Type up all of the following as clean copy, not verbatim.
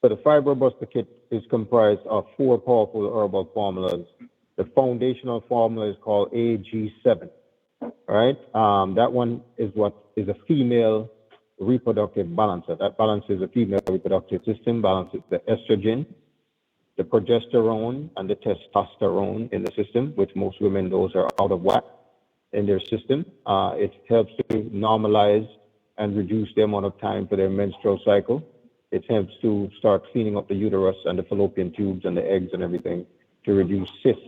So the Fiber Buster Kit is comprised of four powerful herbal formulas. The foundational formula is called AG7. All right. That one is what is a female reproductive balancer. That balances the female reproductive system, balances the estrogen, the progesterone, and the testosterone in the system, which most women, those are out of whack in their system. It helps to normalize and reduce the amount of time for their menstrual cycle. It helps to start cleaning up the uterus and the fallopian tubes and the eggs and everything to reduce cysts,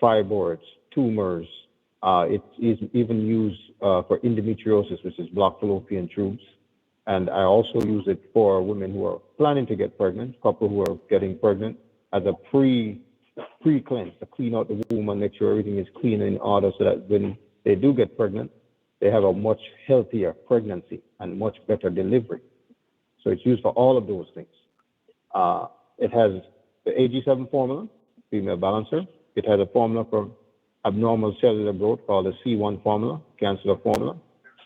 fibroids, tumors. It is even used for endometriosis, which is blocked fallopian tubes. And I also use it for women who are planning to get pregnant, couple who are getting pregnant, as a pre-cleanse to clean out the womb and make sure everything is clean and in order so that when they do get pregnant, they have a much healthier pregnancy and much better delivery. So it's used for all of those things. It has the AG7 formula, female balancer. It has a formula for abnormal cellular growth called the C1 formula, cancer formula.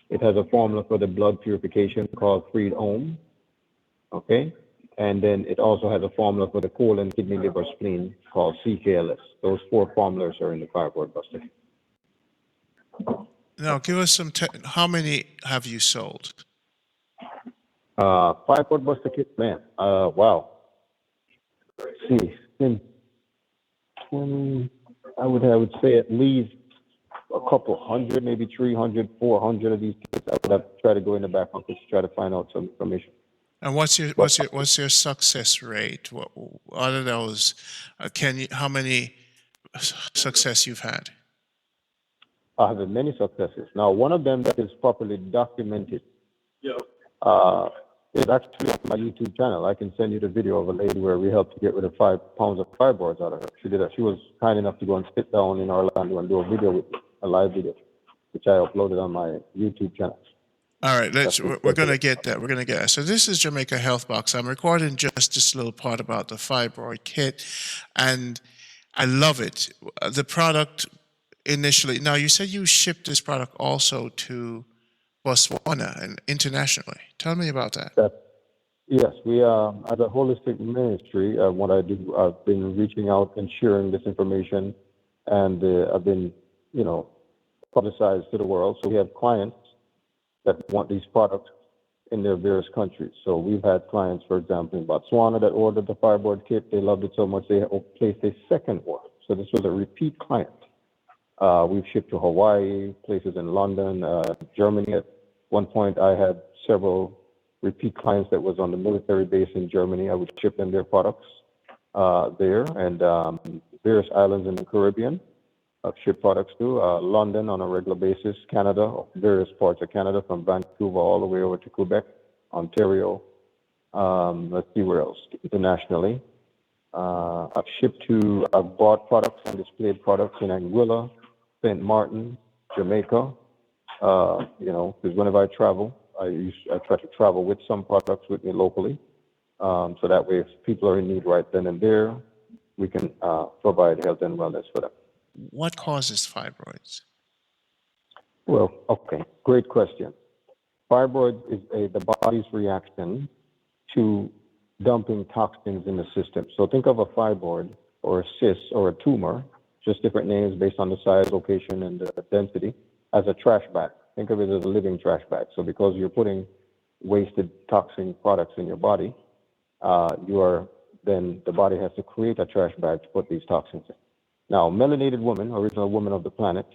It has a formula for the blood purification called Freed Ohm. Okay. And then it also has a formula for the colon, kidney, liver, spleen called CKLS. Those four formulas are in the Fibroid Buster. Now, give us some. How many have you sold? Fibroid Buster Kit, man. Wow. Let's see. Since 20, I would say at least a couple hundred, maybe 300, 400 of these kits. I would have to try to go in the back office to try to find out some information. And what's your success rate? What out of those? How many success you've had? I have had many successes. Now, one of them that is properly documented is actually on my YouTube channel. I can send you the video of a lady where we helped to get rid of 5 pounds of fibroids out of her. She did that. She was kind enough to go and sit down in Orlando and do a video with me, a live video, which I uploaded on my YouTube channel. All right, we're going to get that. We're going to get that. So this is Jamaica Health Box. I'm recording just this little part about the fibroid kit, and I love it. The product initially. Now, you said you shipped this product also to Botswana and internationally. Tell me about that. Yes, we as a holistic ministry, what I do, I've been reaching out and sharing this information, and I've been, publicized to the world. So we have clients that want these products in their various countries. So we've had clients, for example, in Botswana that ordered the fibroid kit. They loved it so much they placed a second order. So this was a repeat client. We've shipped to Hawaii, places in London, Germany. At one point, I had several repeat clients that was on the military base in Germany. I would ship them their products there, and various islands in the Caribbean. I've shipped products to London on a regular basis, Canada, various parts of Canada, from Vancouver all the way over to Quebec, Ontario. Let's see where else, internationally. I've bought products and displayed products in Anguilla, St. Martin, Jamaica. Because whenever I travel, I try to travel with some products with me locally. So that way, if people are in need right then and there, we can provide health and wellness for them. What causes fibroids? Well, okay, great question. Fibroids is the body's reaction to dumping toxins in the system. So think of a fibroid or a cyst or a tumor, just different names based on the size, location, and the density, as a trash bag. Think of it as a living trash bag. So because you're putting wasted toxin products in your body, then the body has to create a trash bag to put these toxins in. Now, melanated women, original women of the planet,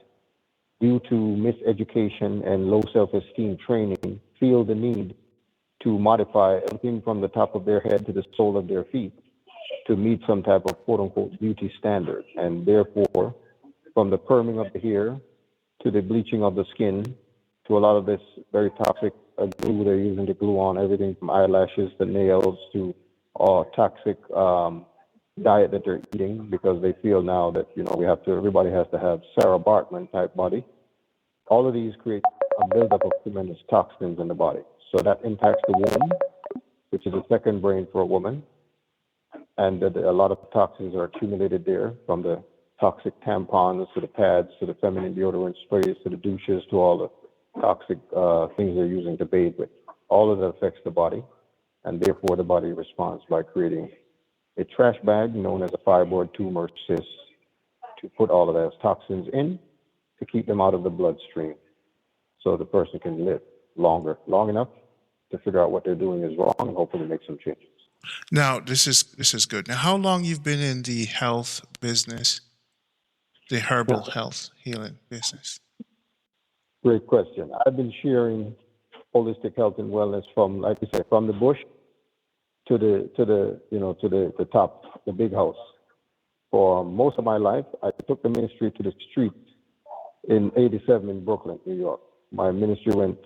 due to miseducation and low self-esteem training, feel the need to modify everything from the top of their head to the sole of their feet to meet some type of quote-unquote beauty standard. And therefore, from the perming of the hair to the bleaching of the skin to a lot of this very toxic glue they're using to glue on everything from eyelashes to nails to toxic diet that they're eating, because they feel now that everybody has to have Sarah Bartman type body. All of these create a buildup of tremendous toxins in the body. So that impacts the womb, which is a second brain for a woman. And a lot of toxins are accumulated there, from the toxic tampons to the pads to the feminine deodorant sprays to the douches to all the toxic things they're using to bathe with. All of that affects the body. and therefore the body responds by creating a trash bag known as a fibroid tumor cyst to put all of those toxins in to keep them out of the bloodstream so the person can live long enough to figure out what they're doing is wrong and hopefully make some changes. Now, this is good. Now, how long you've been in the health business, the herbal health healing business? Great question. I've been sharing holistic health and wellness from, like you said, from the bush to the top, the big house. For most of my life, I took the ministry to the streets in '87 in Brooklyn, New York. My ministry went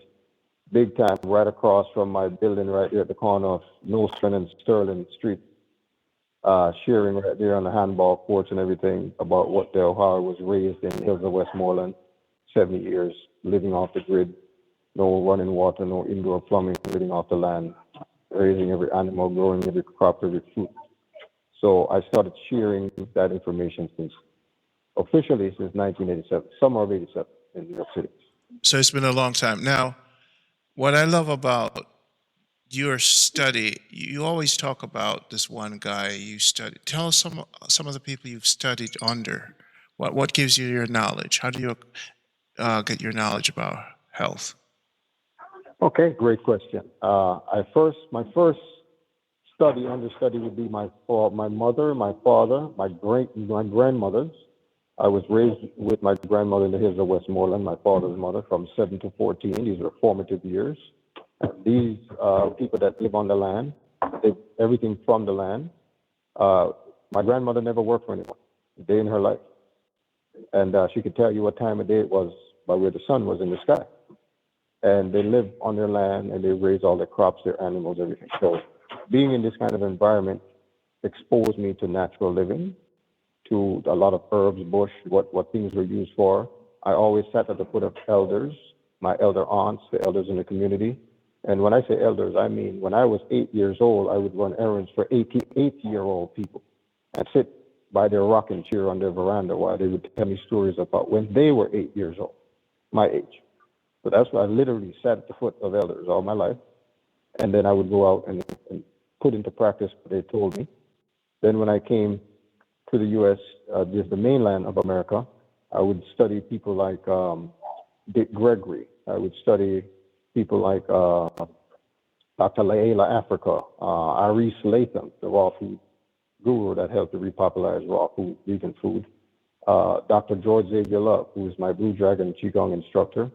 big time right across from my building right there at the corner of Nostrand and Sterling Street, sharing right there on the handball courts and everything about how I was raised in the hills of Westmoreland, 70 years, living off the grid, no running water, no indoor plumbing, living off the land, raising every animal, growing every crop, every fruit. So I started sharing that information officially since 1987, summer of '87 in New York City. So it's been a long time. Now, what I love about your study, you always talk about this one guy you studied. Tell us some of the people you've studied under. What gives you your knowledge? How do you get your knowledge about health? Okay, great question. My first understudy would be my mother, my father, my grandmothers. I was raised with my grandmother in the hills of Westmoreland, my father's mother, from 7 to 14. These were formative years. And these people that live on the land, did everything from the land. My grandmother never worked for anyone a day in her life. And she could tell you what time of day it was by where the sun was in the sky. And they live on their land and they raise all their crops, their animals, everything. So being in this kind of environment exposed me to natural living, to a lot of herbs, bush, what things were used for. I always sat at the foot of elders, my elder aunts, the elders in the community. And when I say elders, I mean when I was 8 years old, I would run errands for 88-year-old people and sit by their rocking chair on their veranda while they would tell me stories about when they were 8 years old, my age. So that's why I literally sat at the foot of elders all my life. And then I would go out and put into practice what they told me. Then when I came to the U.S., just the mainland of America, I would study people like Dick Gregory. I would study people like Dr. Laela Africa, Iris Latham, the raw food guru that helped to repopularize raw food, vegan food. Dr. George Xavier Love, who is my Blue Dragon Qigong instructor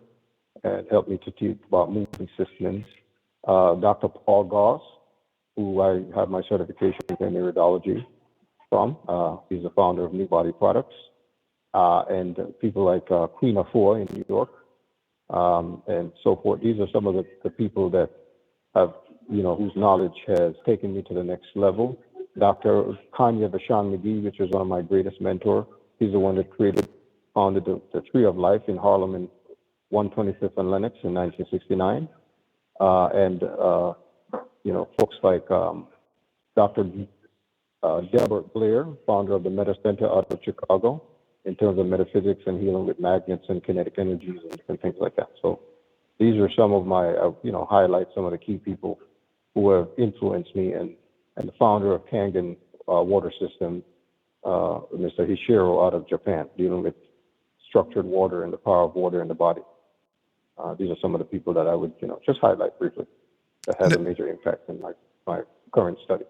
and helped me to teach about movement systems. Dr. Paul Goss, who I have my certification in iridology from. He's the founder of New Body Products. And people like Queen Afua in New York, and so forth. These are some of the people that have, whose knowledge has taken me to the next level. Dr. Kanya Vashon McGee, which is one of my greatest mentors. He's the one that founded the Tree of Life in Harlem in 125th and Lenox in 1969. Folks like Dr. Delbert Blair, founder of the Meta Center out of Chicago, in terms of metaphysics and healing with magnets and kinetic energies and different things like that. So these are some of my, highlights, some of the key people who have influenced me, and the founder of Kangen Water System, Mr. Hishiro out of Japan, dealing with structured water and the power of water in the body. These are some of the people that I would, just highlight briefly that had a major impact in my current study.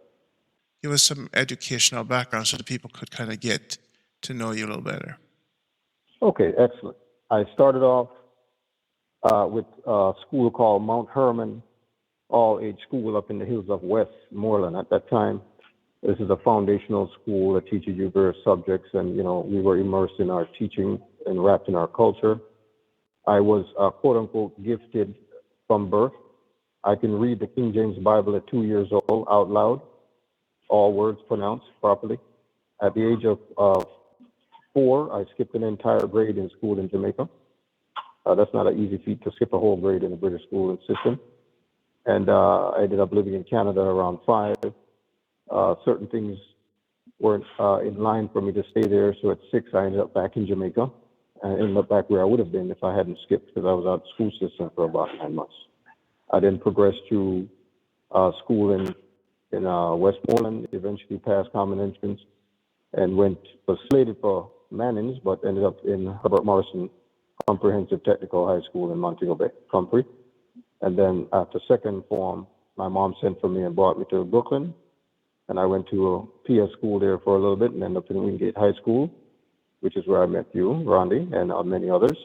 Give us some educational background so that people could kind of get to know you a little better. Okay, excellent. I started off with a school called Mount Hermon All-Age School up in the hills of Westmoreland at that time. This is a foundational school that teaches you various subjects, and we were immersed in our teaching and wrapped in our culture. I was quote-unquote gifted from birth. I can read the King James Bible at 2 years old out loud, all words pronounced properly. At the age of 4, I skipped an entire grade in school in Jamaica. That's not an easy feat to skip a whole grade in a British school system. And I ended up living in Canada around 5. Certain things weren't in line for me to stay there. So at 6, I ended up back in Jamaica. And ended up back where I would have been if I hadn't skipped, because I was out of the school system for about 9 months. I then progressed to school in Westmoreland, eventually passed common entrance and was slated for Manning's, but ended up in Herbert Morrison Comprehensive Technical High School in Montego Bay, Comfrey. And then after second form, my mom sent for me and brought me to Brooklyn. And I went to a PS school there for a little bit and ended up in Wingate High School, which is where I met you, Rondi, and many others.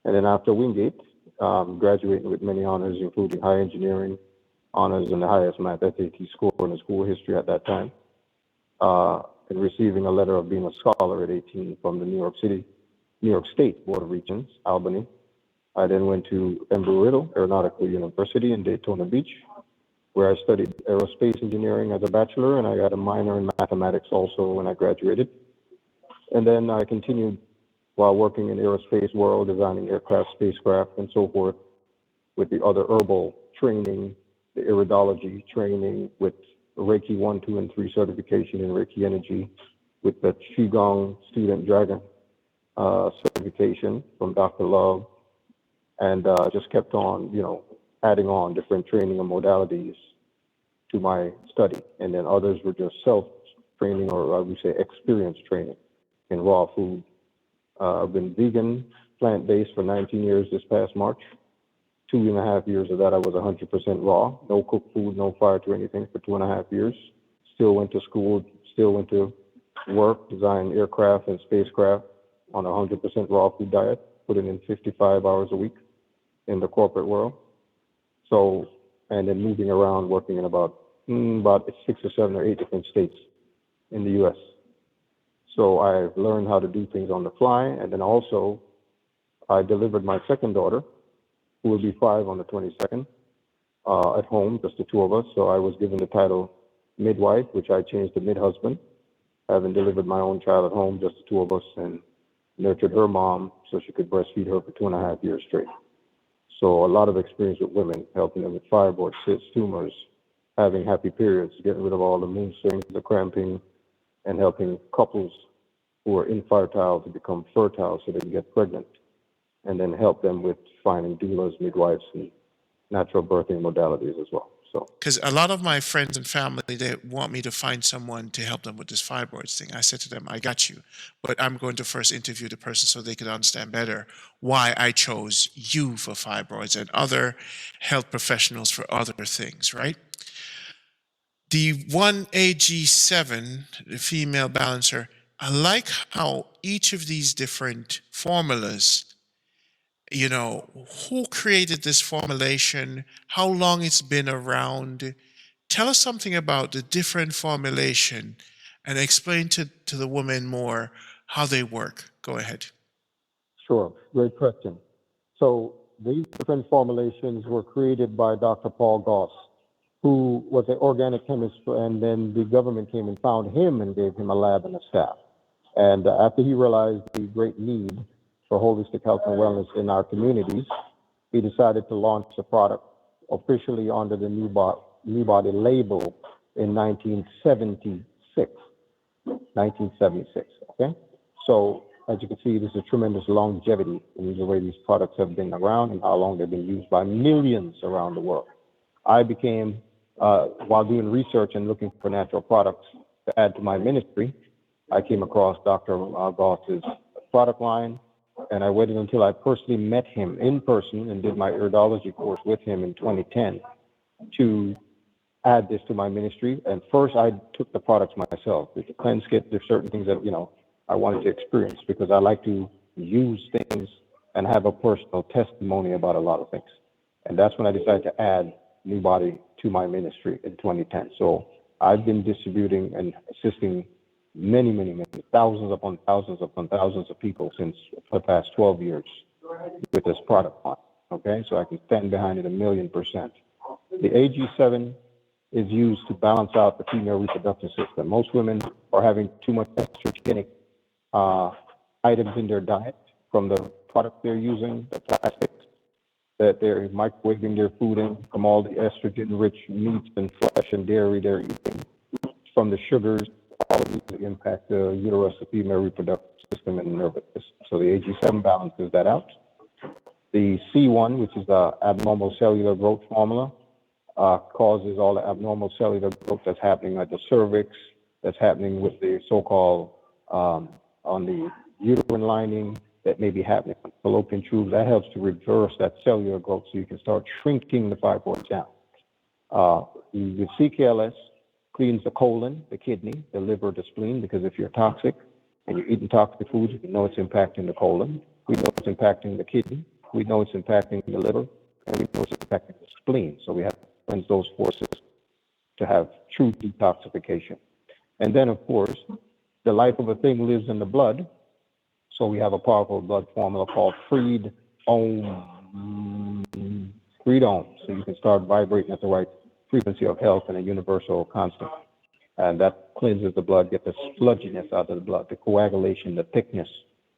And then after Wingate, graduating with many honors, including high engineering honors and the highest math SAT score in the school history at that time, and receiving a letter of being a scholar at 18 from the New York State Board of Regents, Albany. I then went to Embry-Riddle Aeronautical University in Daytona Beach, where I studied aerospace engineering as a bachelor, and I got a minor in mathematics also when I graduated. And then I continued while working in the aerospace world, designing aircraft, spacecraft, and so forth, with the other herbal training, the iridology training, with Reiki 1, 2, and 3 certification in Reiki Energy, with the Qigong Student Dragon certification from Dr. Love, and just kept on, adding on different training and modalities to my study. And then others were just self-training, or I would say experience training in raw food. I've been vegan, plant-based for 19 years this past March. 2.5 years of that, I was 100% raw, no cooked food, no fire to anything for 2.5 years. Still went to school, still went to work, designed aircraft and spacecraft on a 100% raw food diet, putting in 55 hours a week in the corporate world. So, and then moving around, working in about 6 or 7 or 8 different states in the U.S. So I've learned how to do things on the fly. And then also, I delivered my second daughter, who will be 5 on the 22nd, at home, just the two of us. So I was given the title midwife, which I changed to mid-husband, having delivered my own child at home, just the two of us, and nurtured her mom so she could breastfeed her for 2.5 years straight. So a lot of experience with women, helping them with fibroids, cysts, tumors, having happy periods, getting rid of all the mood swings, the cramping, and helping couples who are infertile to become fertile so they can get pregnant, and then help them with finding doulas, midwives, and natural birthing modalities as well. So, because a lot of my friends and family, they want me to find someone to help them with this fibroids thing. I said to them, I got you, but I'm going to first interview the person so they can understand better why I chose you for fibroids and other health professionals for other things, right? The 1AG7, the female balancer, I like how each of these different formulas, who created this formulation, how long it's been around. Tell us something about the different formulation and explain to the woman more how they work. Go ahead. sure, great question. So these different formulations were created by Dr. Paul Goss, who was an organic chemist, and then the government came and found him and gave him a lab and a staff. And after he realized the great need for holistic health and wellness in our communities, he decided to launch the product officially under the New Body label in 1976. 1976, okay? So as you can see, there's a tremendous longevity in the way these products have been around and how long they've been used by millions around the world. I became, while doing research and looking for natural products to add to my ministry, I came across Dr. Goss's product line, and I waited until I personally met him in person and did my iridology course with him in 2010 to add this to my ministry. And first, I took the products myself. With the cleanse kit, there's certain things that, I wanted to experience because I like to use things and have a personal testimony about a lot of things. And that's when I decided to add New Body to my ministry in 2010. So I've been distributing and assisting many, thousands upon thousands of people since the past 12 years with this product line. Okay, so I can stand behind it 1,000,000%. The AG7 is used to balance out the female reproductive system. Most women are having too much estrogenic items in their diet from the product they're using, the plastics that they're microwaving their food in, from all the estrogen-rich meats and flesh and dairy they're eating, from the sugars, all of these impact the uterus, the female reproductive system, and the nervous system. So the AG7 balances that out. The C1, which is the abnormal cellular growth formula, causes all the abnormal cellular growth that's happening at the cervix, that's happening with the so-called on the uterine lining, that may be happening on fallopian tubes. That helps to reverse that cellular growth so you can start shrinking the fibroids down. With CKLS, cleans the colon, the kidney, the liver, the spleen, because if you're toxic and you're eating toxic foods, we know it's impacting the colon. We know it's impacting the kidney. We know it's impacting the liver, and we know it's impacting the spleen. So we have to cleanse those forces to have true detoxification. And then, of course, the life of a thing lives in the blood. So we have a powerful blood formula called Freed Om. Freed Om. So you can start vibrating at the right frequency of health and a universal constant. And that cleanses the blood, get the sludginess out of the blood, the coagulation, the thickness,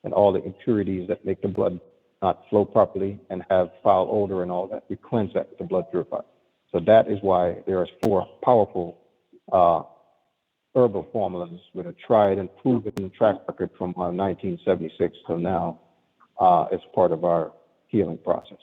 and all the impurities that make the blood not flow properly and have foul odor and all that. We cleanse that with the blood purifier. So that is why there are 4 powerful herbal formulas with a tried and proven track record from 1976 till now as part of our healing process.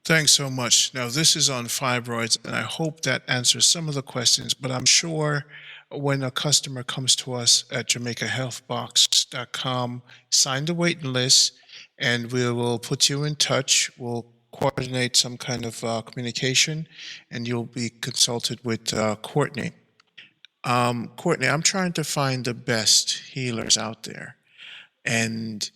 Thanks so much. Now, this is on fibroids, and I hope that answers some of the questions, but I'm sure when a customer comes to us at JamaicaHealthBox.com, sign the waiting list, and we will put you in touch. We'll coordinate some kind of communication, and you'll be consulted with Courtney. Courtney, I'm trying to find the best healers out there, and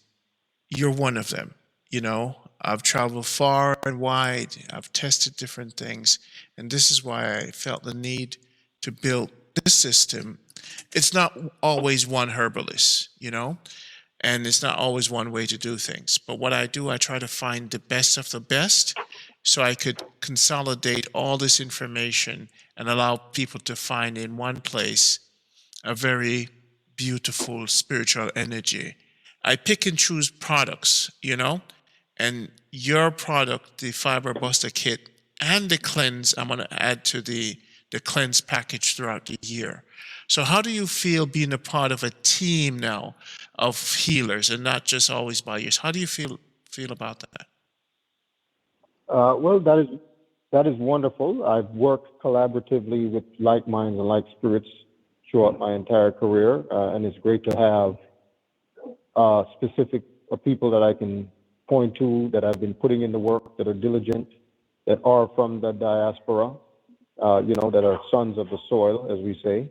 you're one of them. You know, I've traveled far and wide. I've tested different things, and this is why I felt the need to build this system. It's not always one herbalist, you know, and it's not always one way to do things. But what I do, I try to find the best of the best so I could consolidate all this information and allow people to find in one place a very beautiful spiritual energy. I pick and choose products, you know, and your product, the Fiber Buster Kit and the cleanse, I'm going to add to the cleanse package throughout the year. So how do you feel being a part of a team now of healers and not just always by yourself? How do you feel about that? Well, that is wonderful. I've worked collaboratively with like minds and like spirits throughout my entire career, and it's great to have specific people that I can point to that have been putting in the work, that are diligent, that are from the diaspora, that are sons of the soil, as we say,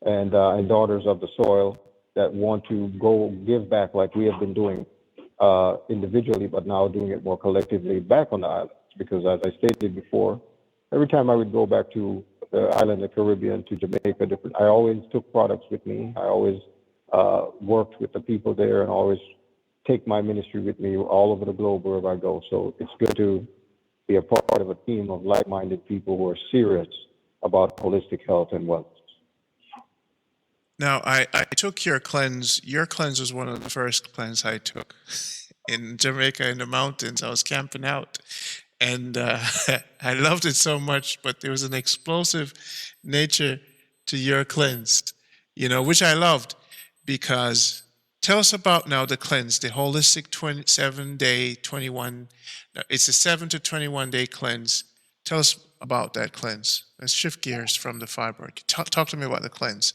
and daughters of the soil that want to go give back like we have been doing individually, but now doing it more collectively back on the islands. Because as I stated before, every time I would go back to the island of the Caribbean, to Jamaica, I always took products with me. I always worked with the people there and always take my ministry with me all over the globe wherever I go. So it's good to be a part of a team of like-minded people who are serious about holistic health and wellness. Now, I took your cleanse. Your cleanse was one of the first cleanse I took in Jamaica in the mountains. I was camping out, and I loved it so much, but there was an explosive nature to your cleanse, which I loved, because tell us about now the cleanse, the holistic 7-day, 21, it's a 7 to 21 day cleanse. Tell us about that cleanse. Let's shift gears from the fibroid. Talk to me about the cleanse.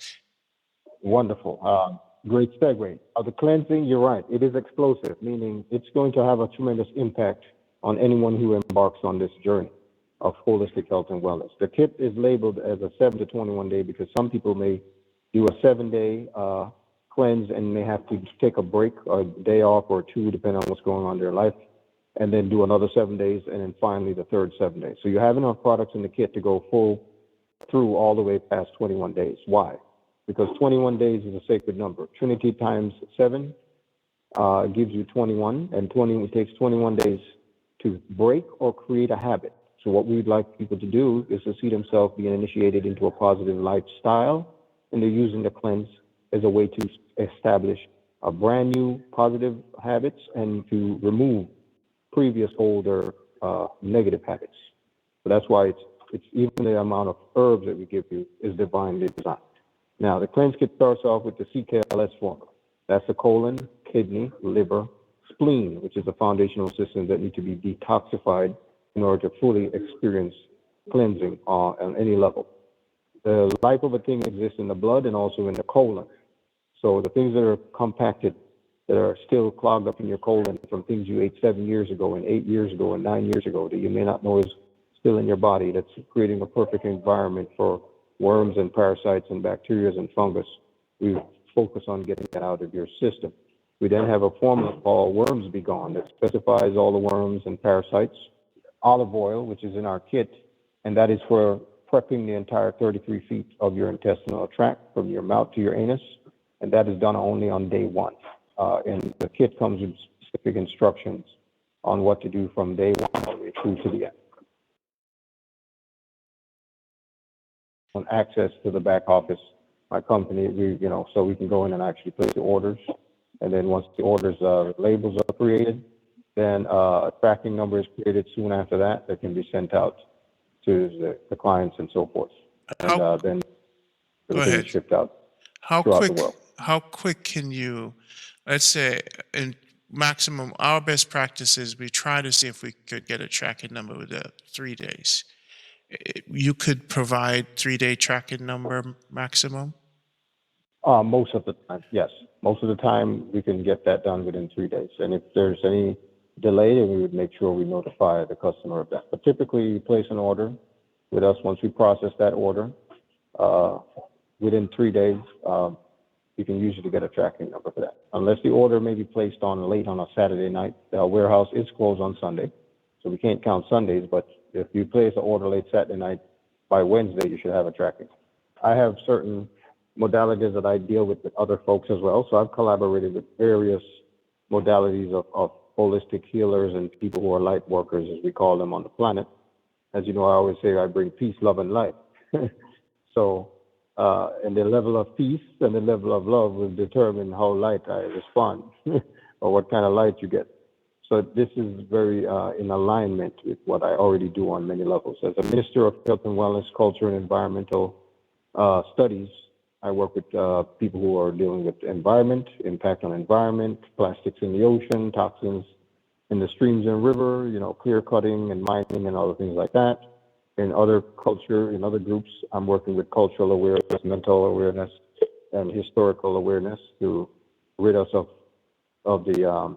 Wonderful. Great segue. The cleansing, you're right. It is explosive, meaning it's going to have a tremendous impact on anyone who embarks on this journey of holistic health and wellness. The kit is labeled as a 7 to 21 day because some people may do a 7-day cleanse and may have to take a break, a day off or 2, depending on what's going on in their life, and then do another 7 days, and then finally the third 7 days. So you have enough products in the kit to go full through all the way past 21 days. Why? Because 21 days is a sacred number. Trinity times 7 gives you 21, and it takes 21 days to break or create a habit. So what we'd like people to do is to see themselves being initiated into a positive lifestyle, and they're using the cleanse as a way to establish a brand new positive habits and to remove previous older negative habits. So that's why it's even the amount of herbs that we give you is divinely designed. Now, the cleanse kit starts off with the CKLS formula. That's the colon, kidney, liver, spleen, which is the foundational systems that need to be detoxified in order to fully experience cleansing on any level. The life of a thing exists in the blood and also in the colon. So the things that are compacted, that are still clogged up in your colon from things you ate 7 years ago and 8 years ago and 9 years ago that you may not know is still in your body, that's creating a perfect environment for worms and parasites and bacteria and fungus. We focus on getting that out of your system. We then have a formula called Worms Be Gone that specifies all the worms and parasites. Olive oil, which is in our kit, and that is for prepping the entire 33 feet of your intestinal tract from your mouth to your anus, and that is done only on day one. And the kit comes with specific instructions on what to do from day one all the way through to the end. On access to the back office, my company, so we can go in and actually place the orders. And then once the orders, labels are created, then a tracking number is created soon after that can be sent out to the clients and so forth. And then Go everything ahead. is shipped out How throughout the quick? world. How quick can you? Let's say in maximum, our best practices, we try to see if we could get a tracking number within 3 days. You could provide 3-day tracking number maximum. Most of the time, yes. Most of the time, we can get that done within 3 days. And if there's any delay, then we would make sure we notify the customer of that. But typically, you place an order with us. Once we process that order, within 3 days, you can usually get a tracking number for that. Unless the order may be placed on late on a Saturday night. The warehouse is closed on Sunday, so we can't count Sundays. But if you place an order late Saturday night, by Wednesday, you should have a tracking. I have certain modalities that I deal with other folks as well. So I've collaborated with various modalities of holistic healers and people who are light workers, as we call them on the planet. As you know, I always say I bring peace, love, and light. So, and the level of peace and the level of love will determine how light I respond or what kind of light you get. So this is very in alignment with what I already do on many levels. As a Minister of Health and Wellness, Culture, and Environmental Studies, I work with people who are dealing with environment, impact on environment, plastics in the ocean, toxins in the streams and river, clear cutting and mining and other things like that. In other culture, in other groups, I'm working with cultural awareness, mental awareness, and historical awareness to rid us of the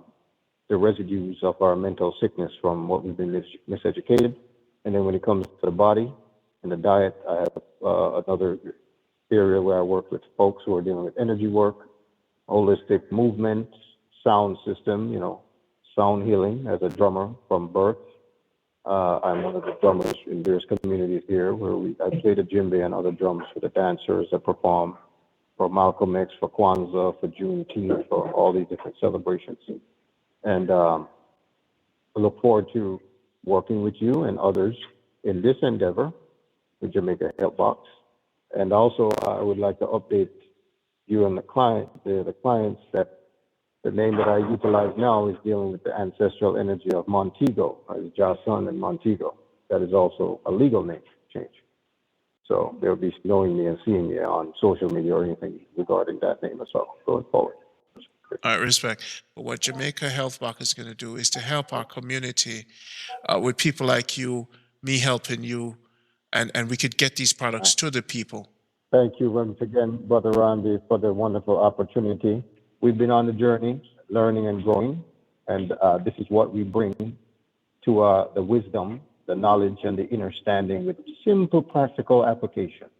residues of our mental sickness from what we've been miseducated. And then when it comes to the body and the diet, I have another area where I work with folks who are dealing with energy work, holistic movement, sound system, sound healing as a drummer from birth. I'm one of the drummers in various communities here where I play the djembe and other drums for the dancers that perform for Malcolm X, for Kwanzaa, for Juneteenth, for all these different celebrations. And I look forward to working with you and others in this endeavor with Jamaica Health Box. And also, I would like to update you and the clients that the name that I utilize now is dealing with the ancestral energy of Montego, Jason and Montego. That is also a legal name change. So they'll be knowing me and seeing me on social media or anything regarding that name as well going forward. All right, respect. But what Jamaica Health Box is going to do is to help our community with people like you, me helping you, and we could get these products to the people. Thank you once again, Brother Randy, for the wonderful opportunity. We've been on the journey, learning and growing, and this is what we bring to the wisdom, the knowledge, and the understanding with simple, practical applications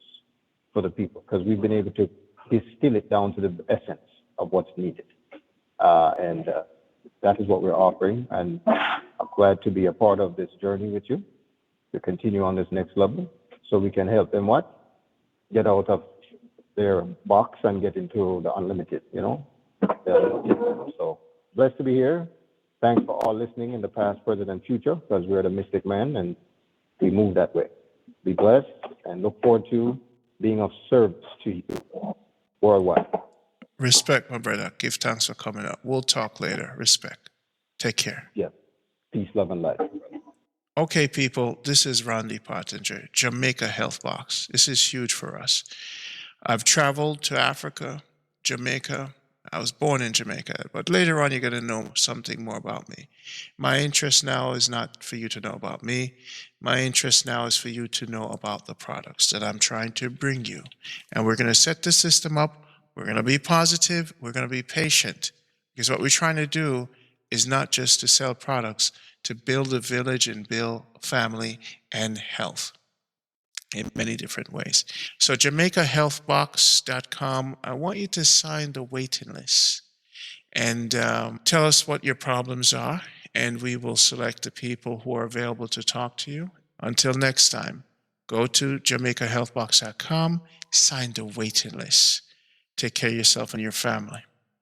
for the people, because we've been able to distill it down to the essence of what's needed. And that is what we're offering, and I'm glad to be a part of this journey with you to continue on this next level so we can help them get out of their box and get into the unlimited, So blessed to be here. Thanks for all listening in the past, present, and future, because we're the Mystic Man and we move that way. Be blessed and look forward to being of service to you worldwide. Respect, my brother. Give thanks for coming up. We'll talk later. Respect. Take care. Yes. Peace, love, and light. Okay, people, this is Randy Pottinger, Jamaica Health Box. This is huge for us. I've traveled to Africa, Jamaica, I was born in Jamaica, but later on you're going to know something more about me. My interest now is not for you to know about me. My interest now is for you to know about the products that I'm trying to bring you. And we're going to set the system up. We're going to be positive. We're going to be patient. Because what we're trying to do is not just to sell products, to build a village and build family and health in many different ways. So JamaicaHealthBox.com, I want you to sign the waiting list and tell us what your problems are, and we will select the people who are available to talk to you. Until next time, go to JamaicaHealthBox.com, sign the waiting list. Take care of yourself and your family.